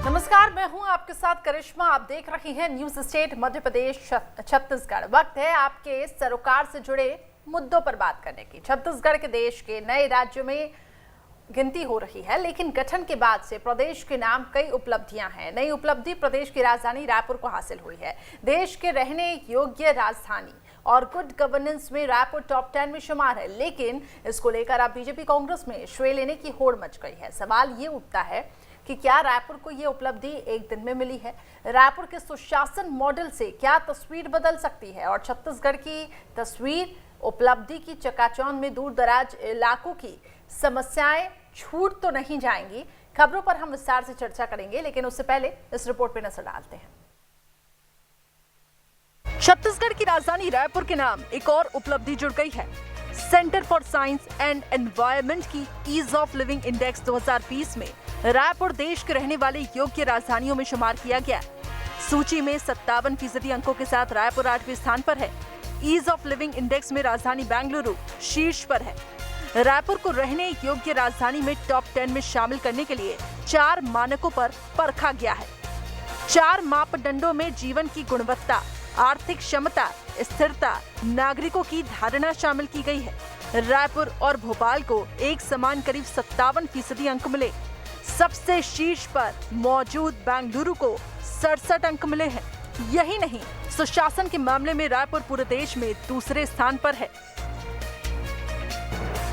नमस्कार, मैं हूं आपके साथ करिश्मा। आप देख रही हैं न्यूज स्टेट मध्य प्रदेश छत्तीसगढ़। वक्त है आपके सरोकार से जुड़े मुद्दों पर बात करने की। छत्तीसगढ़ के देश के नए राज्यों में गिनती हो रही है, लेकिन गठन के बाद से प्रदेश के नाम कई उपलब्धियां हैं। नई उपलब्धि प्रदेश की राजधानी रायपुर को हासिल हुई है। देश के रहने योग्य राजधानी और गुड गवर्नेंस में रायपुर टॉप 10 में शुमार है, लेकिन इसको लेकर अब बीजेपी कांग्रेस में श्रेय लेने की होड़ मच गई है। सवाल ये उठता है कि क्या रायपुर को ये उपलब्धि एक दिन में मिली है? रायपुर के सुशासन मॉडल से क्या तस्वीर बदल सकती है? और छत्तीसगढ़ की तस्वीर उपलब्धि की चकाचौंध में दूर दराज इलाकों की समस्याएं छूट तो नहीं जाएंगी? खबरों पर हम विस्तार से चर्चा करेंगे, लेकिन उससे पहले इस रिपोर्ट पे नजर डालते हैं। छत्तीसगढ़ की राजधानी रायपुर के नाम एक और उपलब्धि जुड़ गई है। Centre for science and environment की ईज ऑफ लिविंग इंडेक्स 2020 में रायपुर देश के रहने वाले योग्य राजधानियों में शुमार किया गया। सूची में 57% अंकों के साथ रायपुर 8वें स्थान पर है। ईज ऑफ लिविंग इंडेक्स में राजधानी बेंगलुरु शीर्ष पर है। रायपुर को रहने योग्य राजधानी में टॉप 10 में शामिल करने के लिए 4 मानकों पर परखा गया है। 4 मापदंडों में जीवन की गुणवत्ता, आर्थिक क्षमता, स्थिरता, नागरिकों की धारणा शामिल की गई है। रायपुर और भोपाल को एक समान करीब 57% अंक मिले। सबसे शीर्ष पर मौजूद बेंगलुरु को 67 अंक मिले हैं। यही नहीं, सुशासन के मामले में रायपुर पूरे देश में दूसरे स्थान पर है।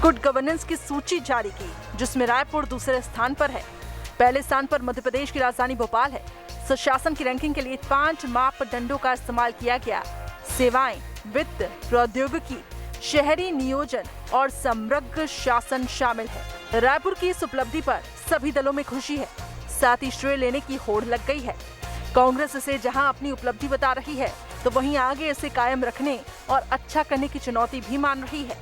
गुड गवर्नेंस की सूची जारी की, जिसमें रायपुर दूसरे स्थान पर है। पहले स्थान पर मध्य प्रदेश की राजधानी भोपाल है। सुशासन की रैंकिंग के लिए 5 मापदंडों का इस्तेमाल किया गया। सेवाएं, वित्त, प्रौद्योगिकी, शहरी नियोजन और समग्र शासन शामिल है। रायपुर की इस उपलब्धि पर सभी दलों में खुशी है, साथ ही श्रेय लेने की होड़ लग गई है। कांग्रेस इसे जहां अपनी उपलब्धि बता रही है, तो वहीं आगे इसे कायम रखने और अच्छा करने की चुनौती भी मान रही है।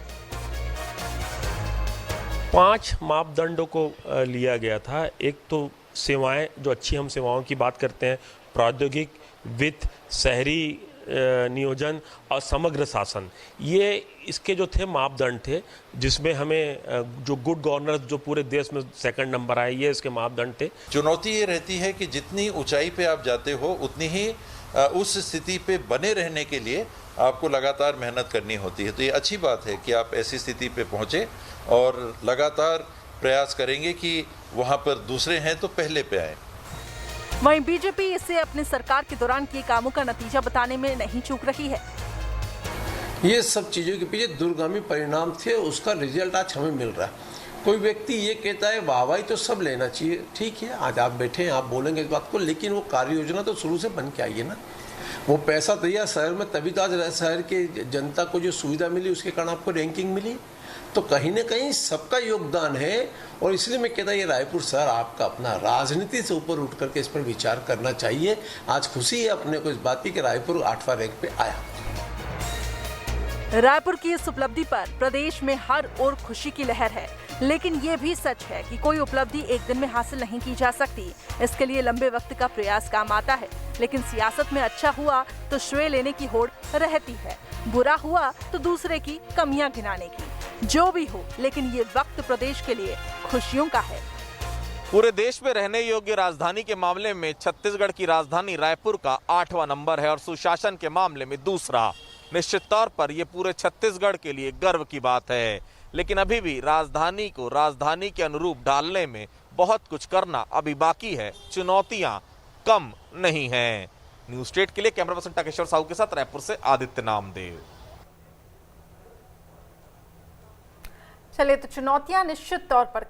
5 मापदंडों को लिया गया था। एक तो सेवाएं, जो अच्छी हम सेवाओं की बात करते हैं, प्रौद्योगिक, वित्त, शहरी नियोजन और समग्र शासन, ये इसके जो थे मापदंड थे, जिसमें हमें जो गुड गवर्नेंस जो पूरे देश में सेकंड नंबर आए, ये इसके मापदंड थे। चुनौती ये रहती है कि जितनी ऊंचाई पे आप जाते हो, उतनी ही उस स्थिति पे बने रहने के लिए आपको लगातार मेहनत करनी होती है। तो ये अच्छी बात है कि आप ऐसी स्थिति पे पहुंचे और लगातार प्रयास करेंगे कि वहां पर दूसरे हैं तो पहले पे आए। वहीं बीजेपी इसे अपने सरकार के दौरान किए कामों का नतीजा बताने में नहीं चूक रही है। ये सब चीजों के पीछे दूरगामी परिणाम थे, उसका रिजल्ट आज हमें मिल रहा है। कोई व्यक्ति ये कहता है वाहवाही तो सब लेना चाहिए, ठीक है, आज आप बैठे हैं, आप बोलेंगे इस बात को, लेकिन वो कार्य योजना तो शुरू से बन के आई है ना। वो पैसा दिया शहर में, तभी तो आज शहर के जनता को जो सुविधा मिली, उसके कारण आपको रैंकिंग मिली। तो कहीं ना कहीं सबका योगदान है, और इसलिए मैं कहता ये रायपुर शहर आपका अपना, राजनीति से ऊपर उठ करके इस पर विचार करना चाहिए। आज खुशी है अपने को इस बात की कि रायपुर 8वां रैंक पे आया। रायपुर की इस उपलब्धि पर प्रदेश में हर ओर खुशी की लहर है, लेकिन ये भी सच है कि कोई उपलब्धि एक दिन में हासिल नहीं की जा सकती। इसके लिए लंबे वक्त का प्रयास काम आता है, लेकिन सियासत में अच्छा हुआ तो श्रेय लेने की होड़ रहती है, बुरा हुआ तो दूसरे की कमियां गिनाने की। जो भी हो, लेकिन ये वक्त प्रदेश के लिए खुशियों का है। पूरे देश में रहने योग्य राजधानी के मामले में छत्तीसगढ़ की राजधानी रायपुर का 8वां नंबर है और सुशासन के मामले में दूसरा। निश्चित तौर पर यह पूरे छत्तीसगढ़ के लिए गर्व की बात है, लेकिन अभी भी राजधानी को राजधानी के अनुरूप डालने में बहुत कुछ करना अभी बाकी है। चुनौतियां कम नहीं हैं। न्यूज स्टेट के लिए कैमरा पर्सन टकेश्वर साहू के साथ रायपुर से आदित्य नामदेव। चलिए, तो चुनौतियां निश्चित तौर पर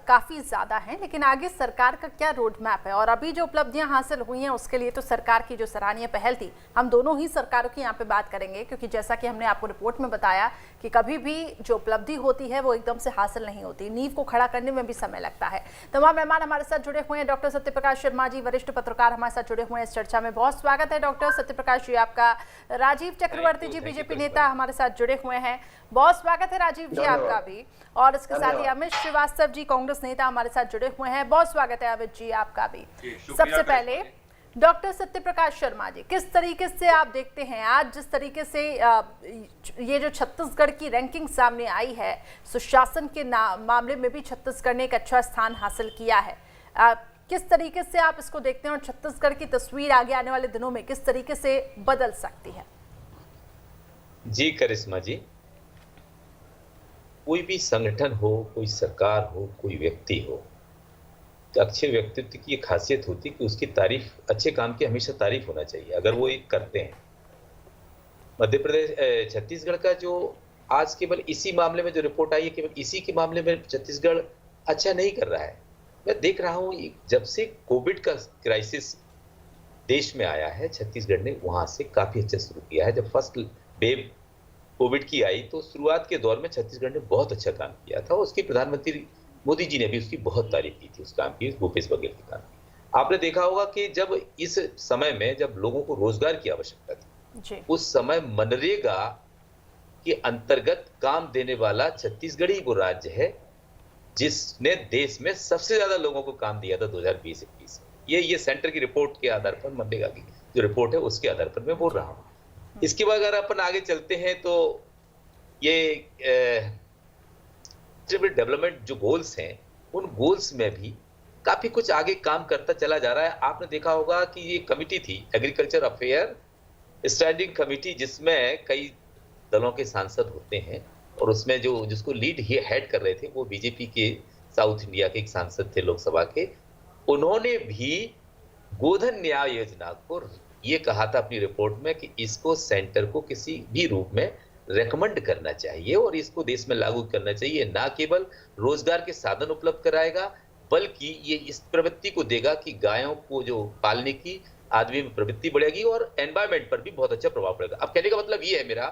काफी ज्यादा हैं, लेकिन आगे सरकार का क्या रोड मैप है? और अभी जो उपलब्धियां हासिल हुई हैं, उसके लिए तो सरकार की जो सराहनीय पहल थी, हम दोनों ही सरकारों की यहाँ पे बात करेंगे, क्योंकि जैसा कि हमने आपको रिपोर्ट में बताया कि कभी भी जो उपलब्धि होती है वो एकदम से हासिल नहीं होती, नींव को खड़ा करने में भी समय लगता है। तमाम मेहमान हमारे साथ जुड़े हुए हैं। डॉक्टर सत्यप्रकाश शर्मा जी, वरिष्ठ पत्रकार, हमारे साथ जुड़े हुए हैं इस चर्चा में। बहुत स्वागत है डॉक्टर सत्यप्रकाश जी आपका। राजीव चक्रवर्ती जी, बीजेपी नेता, हमारे साथ जुड़े हुए हैं। बहुत स्वागत है राजीव जी आपका भी। और इसके साथ ही अमित श्रीवास्तव जी, कांग्रेस नेता, हमारे साथ जुड़े हुए हैं। बहुत स्वागत है अमित जी आपका भी। सबसे पहले डॉक्टर सत्यप्रकाश शर्मा जी, किस तरीके से आप देखते हैं आज जिस तरीके से ये जो छत्तीसगढ़ की रैंकिंग सामने आई है, सुशासन के मामले में भी छत्तीसगढ़ ने एक अच्छा स्थान हासिल किया है, किस तरीके से आप इसको देखते हैं और छत्तीसगढ़ की तस्वीर आगे आने वाले दिनों में किस तरीके से बदल सकती है? जी करिश्मा जी, कोई भी संगठन हो, कोई सरकार हो, कोई व्यक्ति हो, तो अच्छे व्यक्तित्व की खासियत होती है कि उसकी तारीफ, अच्छे काम की हमेशा तारीफ होना चाहिए अगर वो एक करते हैं। मध्य प्रदेश छत्तीसगढ़ का जो आज केवल इसी मामले में जो रिपोर्ट आई है, केवल इसी के मामले में छत्तीसगढ़ अच्छा नहीं कर रहा है। मैं देख रहा हूँ जब से कोविड का क्राइसिस देश में आया है, छत्तीसगढ़ ने वहां से काफी अच्छा शुरू किया है। जब फर्स्ट वेव कोविड की आई तो शुरुआत के दौर में छत्तीसगढ़ ने बहुत अच्छा काम किया था। उसकी प्रधानमंत्री मोदी जी ने भी उसकी बहुत तारीफ की थी, उस काम की, भूपेश बघेल के काम की। आपने देखा होगा कि जब इस समय में जब लोगों को रोजगार की आवश्यकता थी, उस समय मनरेगा के अंतर्गत काम देने वाला छत्तीसगढ़ ही वो राज्य है जिसने देश में सबसे ज्यादा लोगों को काम दिया था 2020-21। ये सेंटर की रिपोर्ट के आधार पर, मनरेगा की जो रिपोर्ट है उसके आधार पर मैं बोल रहा हूँ। इसके बाद अगर अपन आगे चलते हैं तो ये डेवलपमेंट जो गोल्स हैं, उन गोल्स में भी काफी कुछ आगे काम करता चला जा रहा है। आपने देखा होगा कि ये कमिटी थी, एग्रीकल्चर अफेयर स्टैंडिंग कमिटी, जिसमें कई दलों के सांसद होते हैं और उसमें जो जिसको लीड ही हेड कर रहे थे वो बीजेपी के साउथ इंडिया के एक सांसद थे लोकसभा के। उन्होंने भी गोधन न्याय योजना को ये कहा था अपनी रिपोर्ट में कि इसको सेंटर को किसी भी रूप में रेकमेंड करना चाहिए और इसको देश में लागू करना चाहिए। ना केवल रोजगार के साधन उपलब्ध कराएगा बल्कि ये इस प्रवृत्ति को देगा कि गायों को जो पालने की आदमी में प्रवृत्ति बढ़ेगी और एनवायरमेंट पर भी बहुत अच्छा प्रभाव पड़ेगा। अब कहने का मतलब ये है मेरा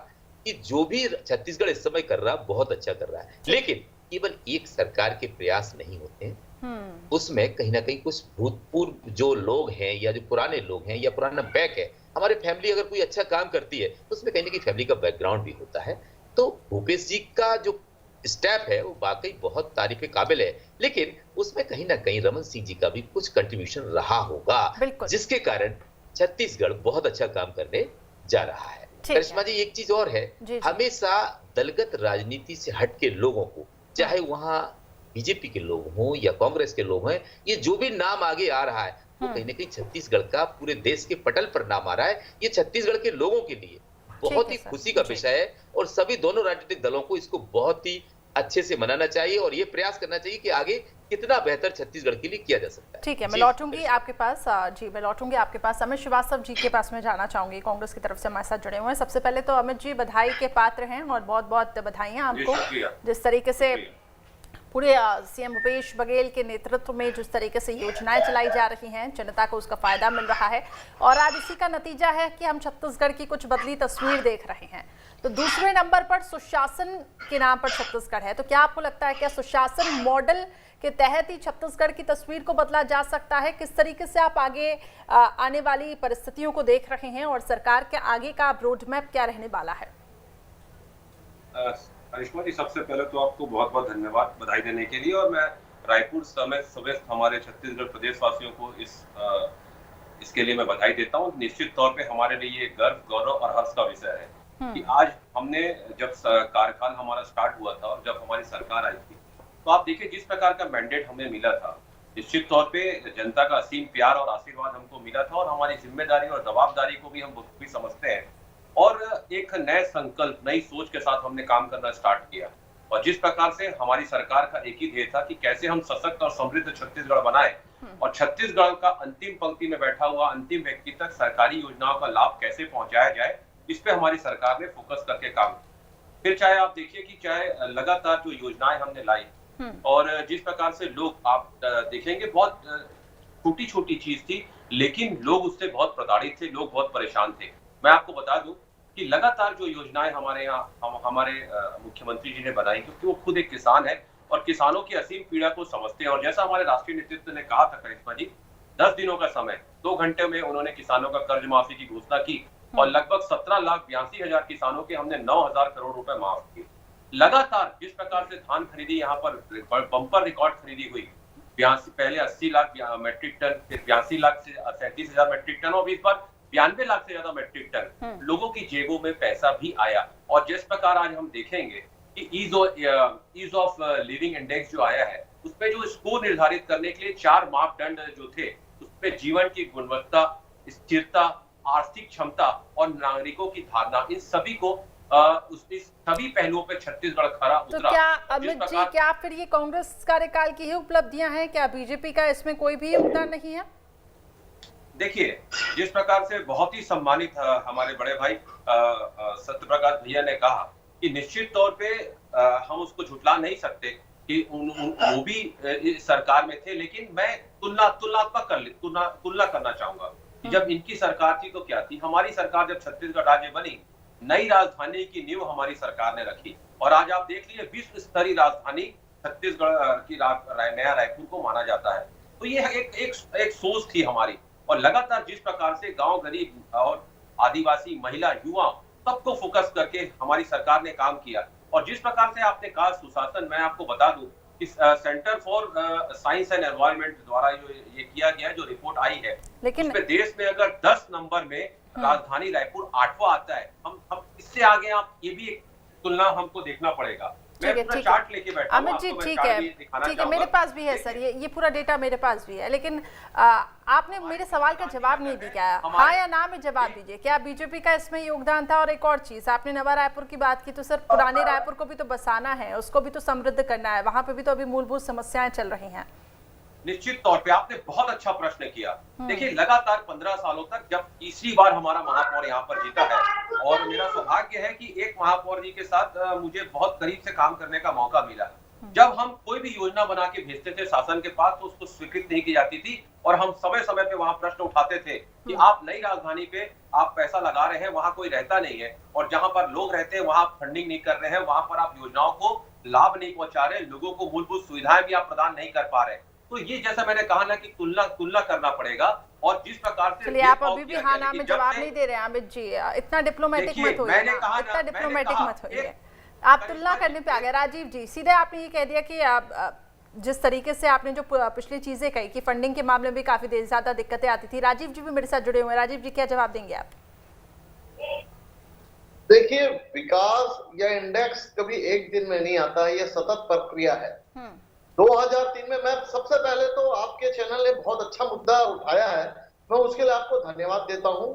कि जो भी छत्तीसगढ़ इस समय कर रहा बहुत अच्छा कर रहा है, लेकिन केवल एक सरकार के प्रयास नहीं होते हैं, उसमें कहीं ना कहीं कुछ भूतपूर्व जो लोग हैं या जो पुराने लोग हैं या पुराना बैक है, हमारे फैमिली अगर कोई अच्छा काम करती है तो उसमें कहीं ना कहीं फैमिली का बैकग्राउंड भी होता है। तो भूपेश जी का जो स्टेप है वो वाकई बहुत तारीफ के काबिल है, लेकिन उसमें कहीं ना कहीं रमन सिंह जी का भी कुछ कंट्रीब्यूशन रहा होगा, जिसके कारण छत्तीसगढ़ बहुत अच्छा काम करने जा रहा है। करिश्मा जी, एक चीज और है, हमेशा दलगत राजनीति से हट के लोगों को, चाहे वहां बीजेपी के लोग हों या कांग्रेस के लोग हैं, ये जो भी नाम आगे आ रहा है वो कहीं ना कहीं छत्तीसगढ़ का पूरे देश के पटल पर नाम आ रहा है। ये छत्तीसगढ़ के लोगों के लिए बहुत ही खुशी का विषय है और सभी दोनों राजनीतिक दलों को इसको बहुत ही अच्छे से मनाना चाहिए और ये प्रयास करना चाहिए कि आगे कितना बेहतर छत्तीसगढ़ के लिए किया जा सकता है। ठीक है, मैं लौटूंगी आपके पास। जी, मैं लौटूंगी आपके पास। अमित श्रीवास्तव जी के पास मैं जाना चाहूंगी, कांग्रेस की तरफ से हमारे साथ जुड़े हुए हैं। सबसे पहले तो अमित जी बधाई के पात्र हैं और बहुत बहुत बधाइयां आपको, जिस तरीके से पूरे सीएम भूपेश बघेल के नेतृत्व में जिस तरीके से योजनाएं चलाई जा रही हैं, जनता को उसका फायदा मिल रहा है और आज इसी का नतीजा है कि हम छत्तीसगढ़ की कुछ बदली तस्वीर देख रहे हैं। तो दूसरे नंबर पर सुशासन के नाम पर छत्तीसगढ़ है, तो क्या आपको लगता है क्या सुशासन मॉडल के तहत ही छत्तीसगढ़ की तस्वीर को बदला जा सकता है? किस तरीके से आप आगे आने वाली परिस्थितियों को देख रहे हैं और सरकार के आगे का रोड मैप क्या रहने वाला है? करिश्मा जी, सबसे पहले तो आपको बहुत बहुत धन्यवाद बधाई देने के लिए, और मैं रायपुर समेत समस्त हमारे छत्तीसगढ़ प्रदेशवासियों को इसके लिए मैं बधाई देता हूँ। निश्चित तौर पे हमारे लिए ये गर्व, गौरव और हर्ष का विषय है कि आज हमने जब कार्यकाल हमारा स्टार्ट हुआ था और जब हमारी सरकार आई थी, तो आप देखिए जिस प्रकार का मैंडेट हमें मिला था, निश्चित तौर पे जनता का असीम प्यार और आशीर्वाद हमको मिला था और हमारी जिम्मेदारी और जवाबदारी को भी हम बखूबी समझते हैं और एक नए संकल्प, नई सोच के साथ हमने काम करना स्टार्ट किया। और जिस प्रकार से हमारी सरकार का एक ही ध्येय था कि कैसे हम सशक्त और समृद्ध छत्तीसगढ़ बनाए और छत्तीसगढ़ का अंतिम पंक्ति में बैठा हुआ अंतिम व्यक्ति तक सरकारी योजनाओं का लाभ कैसे पहुंचाया जाए, इस पे हमारी सरकार ने फोकस करके काम किया। फिर चाहे आप देखिए कि चाहे लगातार जो योजनाएं हमने लाई और जिस प्रकार से लोग, आप देखेंगे बहुत छोटी छोटी चीज थी लेकिन लोग उससे बहुत प्रताड़ित थे, लोग बहुत परेशान थे। मैं आपको बता दूं कि लगातार जो योजनाएं हमारे यहाँ हमारे मुख्यमंत्री जी ने बनाई, क्योंकि वो खुद एक किसान है और किसानों की असीम पीड़ा को समझते हैं। और जैसा हमारे राष्ट्रीय नेतृत्व ने कहा था करिश्मा जी, 10 दिनों का समय, 2 घंटे में उन्होंने किसानों का कर्ज माफी की घोषणा की और लगभग 17,82,000 किसानों के हमने 9,000 करोड़ रुपए माफ किए। लगातार जिस प्रकार से धान खरीदी, यहाँ पर बम्पर रिकॉर्ड खरीदी हुई, पहले 80 लाख मेट्रिक टन, फिर 82 लाख से 37,000 मेट्रिक टन और इस बार 92 लाख से ज्यादा मेट्रिक टन लोगों की जेबों में पैसा भी आया। और जिस प्रकार आज हम देखेंगे कि ईज ऑफ लिविंग इंडेक्स जो आया है, उसपे जो स्कोर निर्धारित करने के लिए 4 मापदंड जो थे, उसपे जीवन की गुणवत्ता, स्थिरता, आर्थिक क्षमता और नागरिकों की धारणा, इन सभी को इस सभी पहलुओं पे छत्तीसगढ़ खरा तो उतरा। क्या जिस अमित जी, प्रकार- क्या फिर ये कांग्रेस कार्यकाल की ही उपलब्धियां हैं? क्या बीजेपी का इसमें कोई भी योगदान नहीं है? देखिए, जिस प्रकार से बहुत ही सम्मानित हमारे बड़े भाई सत्यप्रकाश भैया ने कहा कि निश्चित तौर पे हम उसको झुटला नहीं सकते कि वो भी इस सरकार में थे, लेकिन मैं तुलना करना चाहूंगा कि जब इनकी सरकार थी तो क्या थी। हमारी सरकार जब छत्तीसगढ़ राज्य बनी, नई राजधानी की नींव हमारी सरकार ने रखी और आज आप देख लीजिए विश्व स्तरीय राजधानी छत्तीसगढ़ की नया रायपुर को माना जाता है। तो ये एक सोच थी हमारी, और लगातार जिस प्रकार से गांव, गरीब और आदिवासी, महिला, युवा सबको फोकस करके हमारी सरकार ने काम किया। और जिस प्रकार से आपने कहा सुशासन, मैं आपको बता दूं कि centre for science and environment द्वारा जो ये किया गया, जो रिपोर्ट आई है, लेकिन उसमें देश में अगर 10 नंबर में राजधानी रायपुर 8वां आता है, हम इससे आगे आप ये भी एक तुलना हमको देखना पड़ेगा। मैं पूरा चार्ट लेके बैठा हूं, अमित जी, आपको मैं ठीक चार्ट है, भी दिखाना ठीक है, चाहूंगा। मेरे पास भी है सर, ये पूरा डेटा मेरे पास भी है, लेकिन आपने मेरे सवाल का जवाब नहीं दिया। हाँ या ना में जवाब दीजिए, क्या बीजेपी का इसमें योगदान था? और एक और चीज, आपने नवा रायपुर की बात की, तो सर पुराने रायपुर को भी तो बसाना है, उसको भी तो समृद्ध करना है, वहां पे भी तो अभी मूलभूत समस्याएं चल रही हैं। निश्चित तौर पे आपने बहुत अच्छा प्रश्न किया। देखिए, लगातार 15 सालों तक, जब तीसरी बार हमारा महापौर यहाँ पर जीता है, और मेरा सौभाग्य है कि एक महापौर जी के साथ मुझे बहुत करीब से काम करने का मौका मिला। जब हम कोई भी योजना बना के भेजते थे शासन के पास, तो उसको स्वीकृत नहीं की जाती थी, और हम समय समय पे वहां प्रश्न उठाते थे कि आप नई राजधानी पे आप पैसा लगा रहे हैं, वहां कोई रहता नहीं है, और जहां पर लोग रहते हैं वहां फंडिंग नहीं कर रहे हैं, वहां पर आप योजनाओं को लाभ नहीं पहुंचा रहे, लोगों को मूलभूत सुविधाएं भी आप प्रदान नहीं कर पा रहे। तो ये जैसा मैंने कहा ना कि तुलना करना पड़ेगा। और जिस प्रकार से चलिए, आप अभी भी हाँ ना में जवाब नहीं दे रहे हैं अमित जी, इतना डिप्लोमेटिक मत होइए, इतना डिप्लोमेटिक मत होइए, आप तुलना करने पे आ गए। राजीव जी, सीधे आपने ये कह दिया कि आप जिस तरीके से आपने जो पिछली चीजें कही कि फंडिंग के मामले में भी काफी देर ज्यादा दिक्कतें आती थी। राजीव जी भी मेरे साथ जुड़े हुए हैं। राजीव जी, क्या जवाब देंगे आप? देखिए, विकास या इंडेक्स कभी एक दिन में नहीं आता है, ये सतत प्रक्रिया है। 2003 में, मैं सबसे पहले तो आपके चैनल ने बहुत अच्छा मुद्दा उठाया है, मैं उसके लिए आपको धन्यवाद देता हूं।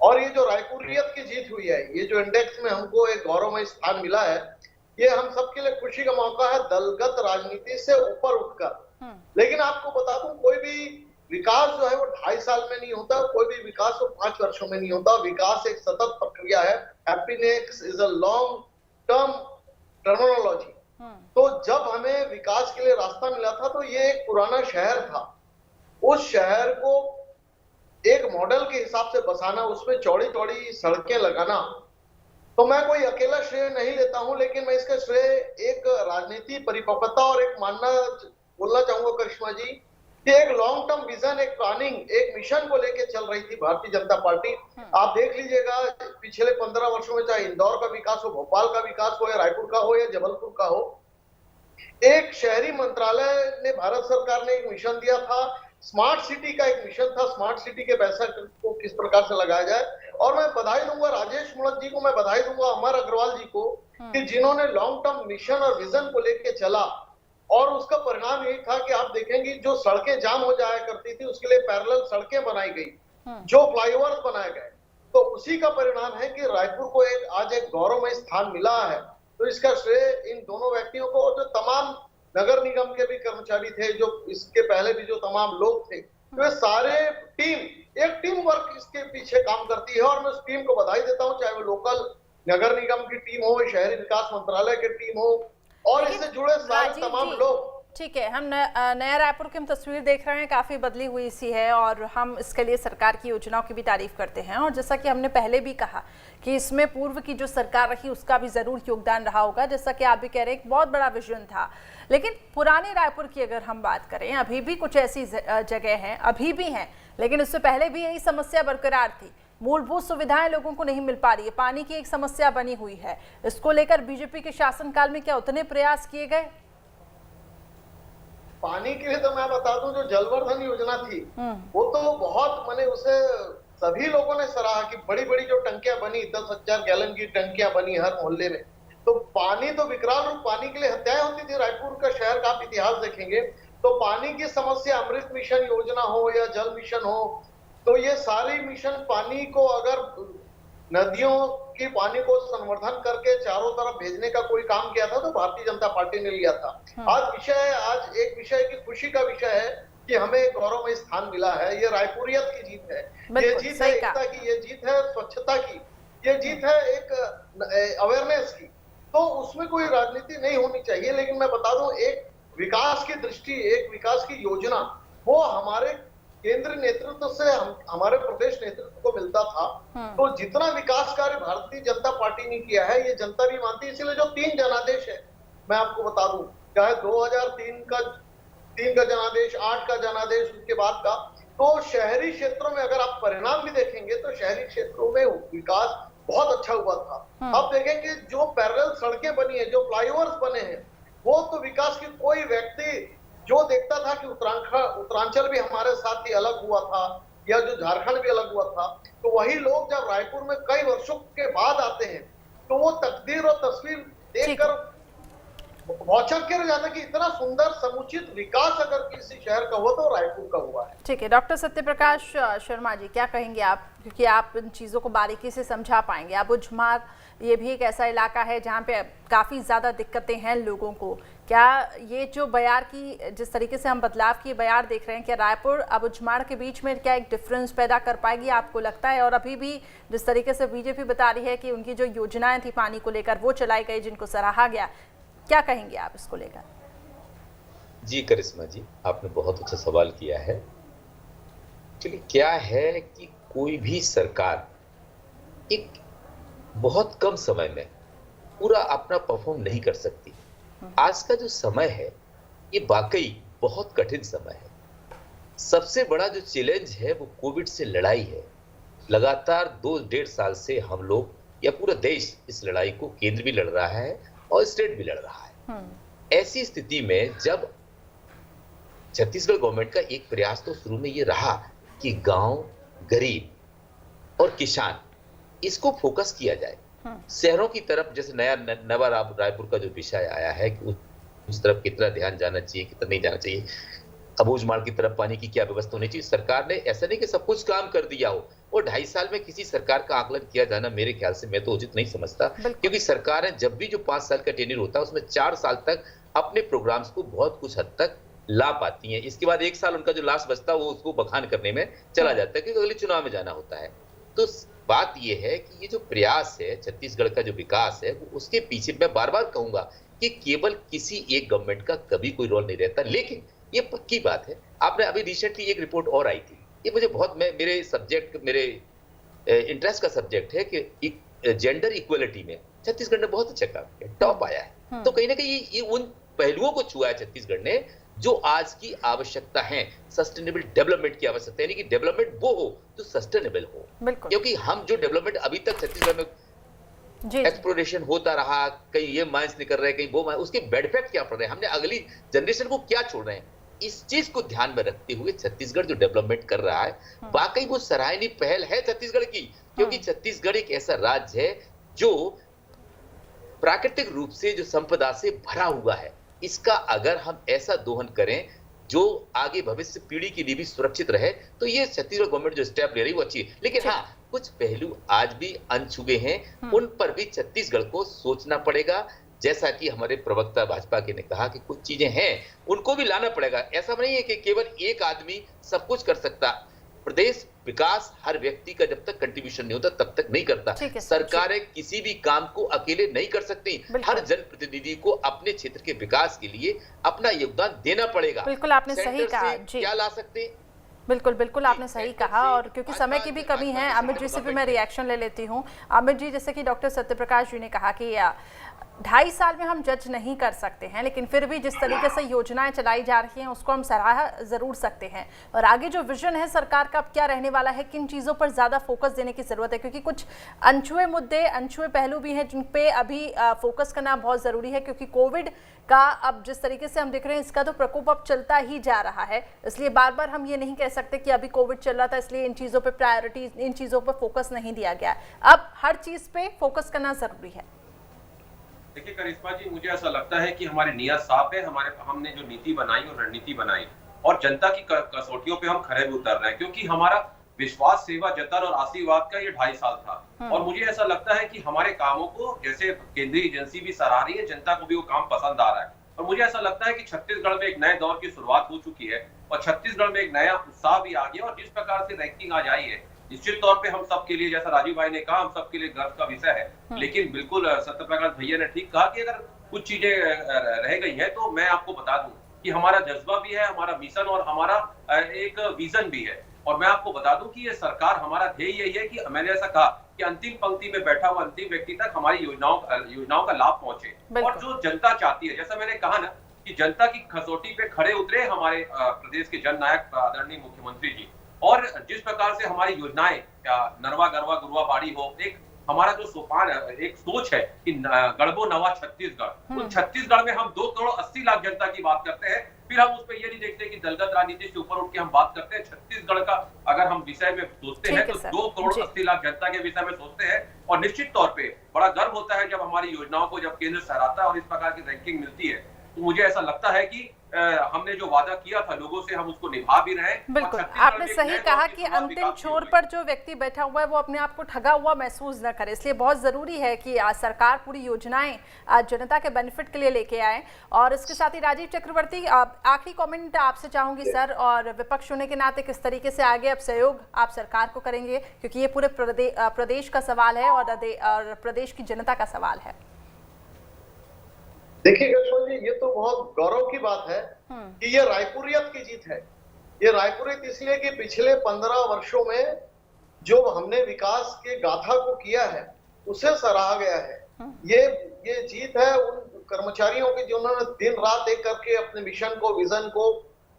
और ये जो रायपुरियत की जीत हुई है, ये जो इंडेक्स में हमको एक गौरवमय स्थान मिला है, ये हम सबके लिए खुशी का मौका है, दलगत राजनीति से ऊपर उठकर। लेकिन आपको बता दूं, कोई भी विकास जो है वो 2.5 साल में नहीं होता, कोई भी विकास वो 5 वर्षों में नहीं होता। विकास एक सतत प्रक्रिया है। Happiness is a long term terminology. तो जब हमें विकास के लिए रास्ता मिला था, तो ये एक पुराना शहर था, उस शहर को एक मॉडल के हिसाब से बसाना, उसमें चौड़ी चौड़ी सड़कें लगाना, तो मैं कोई अकेला श्रेय नहीं लेता हूं, लेकिन मैं इसका श्रेय एक राजनीति परिपक्वता और एक बोलना चाहूंगा करिश्मा जी, कि एक लॉन्ग टर्म विजन, एक प्लानिंग, एक मिशन को लेके चल रही थी भारतीय जनता पार्टी। आप देख लीजिएगा, पिछले 15 वर्षों में चाहे इंदौर का विकास हो, भोपाल का विकास हो, या रायपुर का हो, या जबलपुर का हो, एक शहरी मंत्रालय ने, भारत सरकार ने एक मिशन दिया था, स्मार्ट सिटी का एक मिशन था, स्मार्ट सिटी के पैसा को किस प्रकार से लगाया जाए। और मैं बधाई दूंगा राजेश मुणत जी को, मैं बधाई दूंगा अमर अग्रवाल जी को, कि जिन्होंने लॉन्ग टर्म मिशन और विजन को लेके चला, और उसका परिणाम यही था कि आप देखेंगे जो सड़कें जाम हो जाया करती थी, उसके लिए पैरेलल सड़कें बनाई गई, जो फ्लाईओवर बनाए गए। तो उसी का परिणाम है कि रायपुर को आज एक गौरवमय स्थान मिला है। तो इसका श्रेय इन दोनों व्यक्तियों को, जो तमाम नगर निगम के भी कर्मचारी थे, जो इसके पहले भी जो तमाम लोग थे, तो ये सारे एक टीम वर्क इसके पीछे काम करती है। और मैं उस टीम को बधाई देता हूं, चाहे वो लोकल नगर निगम की टीम हो, शहरी विकास मंत्रालय की टीम हो, और इससे जुड़े सारे तमाम लोग। ठीक है, हम नया रायपुर की हम तस्वीर देख रहे हैं, काफ़ी बदली हुई सी है, और हम इसके लिए सरकार की योजनाओं की भी तारीफ करते हैं। और जैसा कि हमने पहले भी कहा कि इसमें पूर्व की जो सरकार रही उसका भी ज़रूर योगदान रहा होगा, जैसा कि आप भी कह रहे हैं, एक बहुत बड़ा विजन था। लेकिन पुराने रायपुर की अगर हम बात करें, अभी भी कुछ ऐसी जगह हैं, अभी भी हैं, लेकिन उससे पहले भी यही समस्या बरकरार थी। मूलभूत सुविधाएं लोगों को नहीं मिल पा रही है, पानी की एक समस्या बनी हुई है। इसको लेकर बीजेपी के शासनकाल में क्या उतने प्रयास किए गए? पानी के लिए तो मैं बता दूं, जो जलवर्धन योजना थी, वो तो बहुत, मैंने उसे सभी लोगों ने सराहा कि बड़ी बड़ी जो टंकियां बनी, 10,000 गैलन की टंकियां बनी हर मोहल्ले में, तो पानी तो विकराल रूप, पानी के लिए हत्याएं होती थी। रायपुर का शहर का आप इतिहास देखेंगे तो पानी की समस्या, अमृत मिशन योजना हो या जल मिशन हो, तो ये सारी मिशन पानी को, अगर नदियों की पानी को संवर्धन करके चारों तरफ भेजने का कोई काम किया था तो भारतीय जनता पार्टी ने लिया था। आज एक विषय की खुशी का विषय है कि हमें गौरवमय स्थान मिला है। ये रायपुरियत की जीत है, ये जीत है एकता की, ये जीत है स्वच्छता की, ये जीत है एक अवेयरनेस की। तो उसमें कोई राजनीति नहीं होनी चाहिए। लेकिन मैं बता दूं, एक विकास की दृष्टि, एक विकास की योजना, वो हमारे केंद्रीय नेतृत्व से हमारे प्रदेश नेतृत्व को मिलता था। तो जितना विकास कार्य भारतीय जनता पार्टी ने किया है ये जनता भी मानती है। इसलिए जो 3 जनादेश है, मैं आपको बता दूं, चाहे 2003 का जनादेश, 8 का जनादेश, उसके बाद का, तो शहरी क्षेत्रों में अगर आप परिणाम भी देखेंगे तो शहरी क्षेत्रों में विकास बहुत अच्छा हुआ था। अब देखेंगे जो पैरेलल सड़कें बनी है, जो फ्लाईओवर्स बने हैं, वो तो विकास की कोई व्यक्ति जो देखता था कि उत्तरांचल भी हमारे साथ ही अलग हुआ था या जो झारखंड भी अलग हुआ था, तो वही लोग जब रायपुर में कई वर्षों के बाद आते हैं तो वो तकदीर और तस्वीर देखकर भौचक के रह जाता कि इतना सुंदर समुचित विकास अगर किसी शहर का हुआ तो रायपुर का हुआ है। ठीक है, डॉक्टर सत्यप्रकाश शर्मा जी, क्या कहेंगे आप, क्योंकि आप इन चीज़ों को बारीकी से समझा पाएंगे। अबुझमाड़ ये भी एक ऐसा इलाका है जहाँ पे काफ़ी ज़्यादा दिक्कतें हैं लोगों को। क्या ये जो बयार की, जिस तरीके से हम बदलाव की बयार देख रहे हैं, क्या रायपुर अबुझमाड़ के बीच में क्या एक डिफरेंस पैदा कर पाएगी, आपको लगता है? और अभी भी जिस तरीके से बीजेपी बता रही है कि उनकी जो योजनाएं थी पानी को लेकर वो चलाई गई, जिनको सराहा गया, क्या कहेंगे आप इसको लेकर? जी करिश्मा जी, आपने बहुत अच्छा सवाल किया है। चलिए, क्या है कि कोई भी सरकार एक बहुत कम समय में पूरा अपना परफॉर्म नहीं कर सकती। आज का जो समय है ये वाकई बहुत कठिन समय है। सबसे बड़ा जो चैलेंज है वो कोविड से लड़ाई है। लगातार 2-1.5 साल से हम लोग या पूरा देश इस लड़ाई को, केंद्र भी लड़ रहा है और स्टेट भी लड़ रहा है। ऐसी स्थिति में जब छत्तीसगढ़ गवर्नमेंट का एक प्रयास तो शुरू में ये रहा कि गांव, गरीब और किसान, इसको फोकस किया जाए। शहरों की तरफ जैसे नवा रायपुर का जो विषय आया है कि उस तरफ कितना ध्यान जाना चाहिए, कितना नहीं जाना चाहिए, अबूझमाड़ की तरफ पानी की क्या व्यवस्था होनी चाहिए। सरकार ने ऐसा नहीं कि सब कुछ काम कर दिया हो, और 2.5 साल में किसी सरकार का आकलन किया जाना मेरे ख्याल से मैं तो उचित नहीं समझता। क्योंकि सरकारें जब भी जो 5 साल का टेन्यूर होता है उसमें 4 साल तक अपने प्रोग्राम्स को बहुत कुछ हद तक ला पाती हैं। इसके बाद 1 साल उनका जो लास्ट बचता है वो उसको बखान करने में चला जाता है क्योंकि अगले चुनाव में जाना होता है। तो बात यह है कि ये जो प्रयास है, छत्तीसगढ़ का जो विकास है, वो उसके पीछे मैं बार बार कहूंगा कि केवल किसी एक गवर्नमेंट का कभी कोई रोल नहीं रहता। लेकिन ये पक्की बात है, आपने अभी रिसेंटली एक रिपोर्ट और आई थी, ये मुझे बहुत, मेरे इंटरेस्ट का सब्जेक्ट है कि जेंडर इक्वलिटी में छत्तीसगढ़ ने बहुत अच्छा काम किया, टॉप आया है। तो कहीं ना कहीं ये उन पहलुओं को छुआ है छत्तीसगढ़ ने जो आज की आवश्यकता है, सस्टेनेबल डेवलपमेंट की आवश्यकता है, यानी कि डेवलपमेंट वो हो जो सस्टेनेबल हो। क्योंकि हम जो डेवलपमेंट अभी तक छत्तीसगढ़ में एक्सप्लोरेशन होता रहा, कहीं ये माइंस निकल रहे, कहीं वो माइंस, उसके बैड इफेक्ट क्या पड़ रहे हैं, हमने अगली जनरेशन को क्या छोड़ रहे हैं, इस चीज को ध्यान में रखते हुए छत्तीसगढ़ जो डेवलपमेंट कर रहा है वाकई वो सराहनीय पहल है छत्तीसगढ़ की। क्योंकि छत्तीसगढ़ एक ऐसा राज्य है जो प्राकृतिक रूप से जो संपदा से भरा हुआ है। इसका अगर हम ऐसा दोहन करें जो आगे भविष्य पीढ़ी के लिए भी सुरक्षित रहे, तो ये छत्तीसगढ़ गवर्नमेंट जो स्टेप ले रही है वो अच्छी है। लेकिन हाँ, कुछ पहलू आज भी अनछुए हैं, उन पर भी छत्तीसगढ़ को सोचना पड़ेगा। जैसा कि हमारे प्रवक्ता भाजपा के ने कहा कि कुछ चीजें हैं उनको भी लाना पड़ेगा। ऐसा नहीं है कि केवल एक आदमी सब कुछ कर सकता। प्रदेश विकास हर व्यक्ति का जब तक कंट्रीब्यूशन नहीं होता तब तक नहीं करता। सरकारें किसी भी काम को अकेले नहीं कर सकती। हर जनप्रतिनिधि को अपने क्षेत्र के विकास के लिए अपना योगदान देना पड़ेगा। बिल्कुल आपने सही कहा जी। क्या ला सकते हैं? बिल्कुल आपने सही कहा। और क्योंकि समय की भी कमी है, अमित जी से भी मैं रिएक्शन ले लेती हूँ। अमित जी, जैसे कि डॉक्टर सत्यप्रकाश जी ने कहा कि 2.5 साल में हम जज नहीं कर सकते हैं, लेकिन फिर भी जिस तरीके से योजनाएं चलाई जा रही हैं उसको हम सराहा जरूर सकते हैं। और आगे जो विजन है सरकार का अब क्या रहने वाला है, किन चीज़ों पर ज़्यादा फोकस देने की ज़रूरत है, क्योंकि कुछ अनछुए मुद्दे, अनछुए पहलू भी हैं जिन पे अभी फोकस करना बहुत ज़रूरी है। क्योंकि कोविड का अब जिस तरीके से हम देख रहे हैं इसका तो प्रकोप अब चलता ही जा रहा है, इसलिए बार बार हम ये नहीं कह सकते कि अभी कोविड चल रहा था इसलिए इन चीज़ों पर प्रायोरिटी, इन चीज़ों पर फोकस नहीं दिया गया। अब हर चीज़ पे फोकस करना ज़रूरी है। देखिए करिश्मा जी, मुझे ऐसा लगता है कि हमारी नियत साफ है, हमने जो नीति बनाई और रणनीति बनाई और जनता की कसौटियों पे हम खरे उतर रहे हैं, क्योंकि हमारा विश्वास, सेवा, जतन और आशीर्वाद का ये 2.5 साल था। और मुझे ऐसा लगता है कि हमारे कामों को जैसे केंद्रीय एजेंसी भी सराह रही है, जनता को भी वो काम पसंद आ रहा है। और मुझे ऐसा लगता है कि छत्तीसगढ़ में एक नए दौर की शुरुआत हो चुकी है और छत्तीसगढ़ में एक नया उत्साह भी आ गया। और जिस प्रकार से रैंकिंग आज आई है, निश्चित तौर पे हम सबके लिए, जैसा राजीव भाई ने कहा, हम सबके लिए गर्व का विषय है। लेकिन बिल्कुल सत्यप्रकाश भैया ने ठीक कहा कि अगर कुछ चीजें रह गई हैं तो मैं आपको बता दूं कि हमारा जज्बा भी है, हमारा मिशन और हमारा एक विजन भी है। और मैं आपको बता दूं कि ये सरकार, हमारा ध्येय यही है कि मैंने ऐसा कहा कि अंतिम पंक्ति में बैठा हुआ अंतिम व्यक्ति तक हमारी योजनाओं का लाभ पहुंचे। और जो जनता चाहती है, जैसा मैंने कहा ना कि जनता की कसौटी पे खड़े उतरे हमारे प्रदेश के जननायक आदरणीय मुख्यमंत्री जी। और जिस प्रकार से हमारी योजनाएं, नरवा गरवा गुरुआ बाड़ी हो, एक हमारा जो सोपान है, एक सोच है कि गढ़बो नवा छत्तीसगढ़, उस छत्तीसगढ़ में हम 2,80,00,000 जनता की बात करते हैं। फिर हम उस पर ये नहीं देखते कि दलगत राजनीति से ऊपर उठ के हम बात करते हैं। छत्तीसगढ़ का अगर हम विषय में सोचते हैं तो 2,80,00,000 जनता के विषय में सोचते हैं। और निश्चित तौर पे बड़ा गर्व होता है जब हमारी योजनाओं को जब केंद्र सराहता है और इस प्रकार की रैंकिंग मिलती है। तो मुझे ऐसा लगता है कि हमने जो वादा किया था लोगों से, हम उसको निभा भी रहे हैं। बिल्कुल, आपने सही कहा कि अंतिम छोर पर जो व्यक्ति बैठा हुआ है वो अपने आप को ठगा हुआ महसूस न करे, इसलिए बहुत जरूरी है कि सरकार पूरी योजनाएं जनता के बेनिफिट के लिए लेके आए। और इसके साथ ही राजीव चक्रवर्ती, आखिरी कमेंट आपसे चाहूंगी सर, और विपक्ष होने के नाते किस तरीके से आगे अब सहयोग आप सरकार को करेंगे, क्योंकि ये पूरे प्रदेश का सवाल है और प्रदेश की जनता का सवाल है। देखिए करिश्मा जी, ये तो बहुत गौरव की बात है कि ये रायपुरियत की जीत है। ये रायपुरियत इसलिए कि पिछले 15 वर्षों में जो हमने विकास के गाथा को किया है उसे सराहा गया है। ये जीत है उन कर्मचारियों की जिन्होंने दिन रात एक करके अपने मिशन को, विजन को,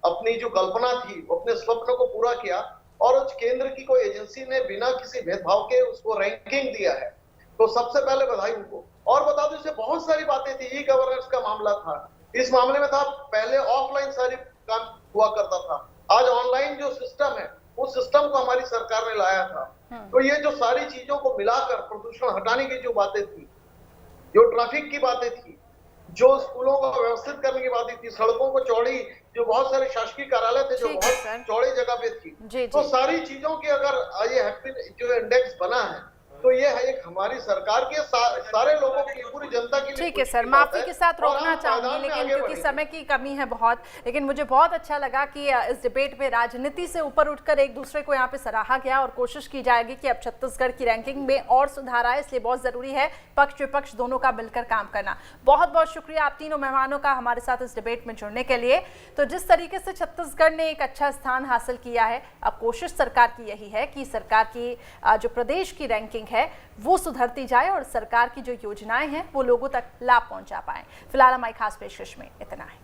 अपनी जो कल्पना थी, अपने स्वप्न को पूरा किया। और उस केंद्र की कोई एजेंसी ने बिना किसी भेदभाव के उसको रैंकिंग दिया है, तो सबसे पहले बधाई उनको। और बता दो, इससे बहुत सारी बातें थी। ई गवर्नेंस का मामला था, इस मामले में था पहले ऑफलाइन सारी काम हुआ करता था, आज ऑनलाइन जो सिस्टम है उस सिस्टम को हमारी सरकार ने लाया था। तो ये जो सारी चीजों को मिलाकर प्रदूषण हटाने की जो बातें थी, जो ट्रैफिक की बातें थी, जो स्कूलों को व्यवस्थित करने की बातें थी, सड़कों को चौड़ी, जो बहुत सारे शासकीय कार्यालय थे जो बहुत चौड़ी जगह पे थी, तो सारी चीजों की अगर ये हैप्पी जो इंडेक्स बना है तो ये है एक हमारी सरकार के सारे लोगों की, पूरी जनता के लिए। ठीक है सर, माफी के साथ रोकना चाहूंगी लेकिन क्योंकि समय की कमी है बहुत, लेकिन मुझे बहुत अच्छा लगा कि इस डिबेट में राजनीति से ऊपर उठकर एक दूसरे को यहाँ पे सराहा गया और कोशिश की जाएगी कि अब छत्तीसगढ़ की रैंकिंग में और सुधार आए। इसलिए बहुत जरूरी है पक्ष विपक्ष दोनों का मिलकर काम करना। बहुत बहुत शुक्रिया आप तीनों मेहमानों का हमारे साथ इस डिबेट में जुड़ने के लिए। तो जिस तरीके से छत्तीसगढ़ ने एक अच्छा स्थान हासिल किया है, अब कोशिश सरकार की यही है कि सरकार की जो प्रदेश की रैंकिंग है वो सुधरती जाए और सरकार की जो योजनाएं हैं वो लोगों तक लाभ पहुंचा पाए। फिलहाल हमारी खास पेशकश में इतना है।